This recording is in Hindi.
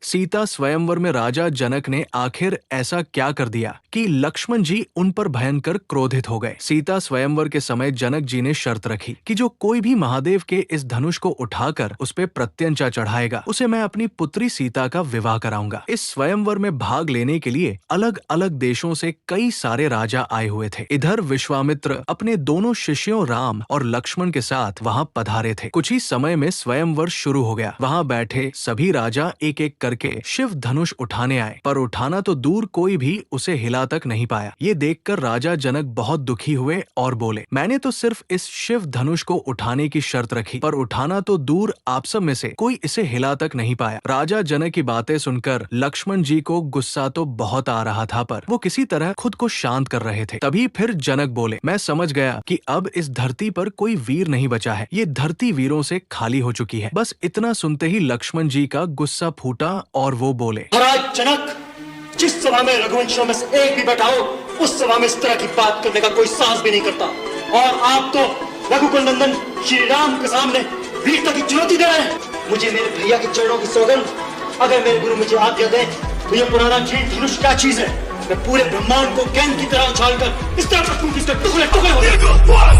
सीता स्वयंवर में राजा जनक ने आखिर ऐसा क्या कर दिया कि लक्ष्मण जी उन पर भयंकर क्रोधित हो गए। सीता स्वयंवर के समय जनक जी ने शर्त रखी कि जो कोई भी महादेव के इस धनुष को उठाकर उस पे प्रत्यंचा चढ़ाएगा उसे मैं अपनी पुत्री सीता का विवाह कराऊंगा। इस स्वयंवर में भाग लेने के लिए अलग अलग देशों से कई सारे राजा आए हुए थे। इधर विश्वामित्र अपने दोनों शिष्यों राम और लक्ष्मण के साथ वहां पधारे थे। कुछ ही समय में स्वयंवर शुरू हो गया। वहां बैठे सभी राजा एक एक करके शिव धनुष उठाने आए, पर उठाना तो दूर कोई भी उसे हिला तक नहीं पाया। ये देखकर राजा जनक बहुत दुखी हुए और बोले, मैंने तो सिर्फ इस शिव धनुष को उठाने की शर्त रखी, पर उठाना तो दूर आप सब में से कोई इसे हिला तक नहीं पाया। राजा जनक की बातें सुनकर लक्ष्मण जी को गुस्सा तो बहुत आ रहा था, पर वो किसी तरह खुद को शांत कर रहे थे। तभी फिर जनक बोले, मैं समझ गया कि अब इस धरती पर कोई वीर नहीं बचा है, ये धरती वीरों से खाली हो चुकी है। बस इतना सुनते ही लक्ष्मण जी का गुस्सा फूटा और वो बोले, महाराज जनक, जिस सभा में रघुवंशियों में से एक भी बैठा हो उस सभा में इस तरह की बात करने का कोई साहस भी नहीं करता, और आप तो रघुकुल नंदन श्री राम के सामने वीरता की चुनौती दे रहे हैं। मुझे मेरे भैया के चरणों की सौगंध, अगर मेरे गुरु मुझे आज्ञा दे तो ये पुराना खेल धनुष क्या चीज है, मैं पूरे ब्रह्मांड को गेंद की तरह उछालकर इस तरह रखूं कि इसके टुकड़े टुकड़े हो जाएं।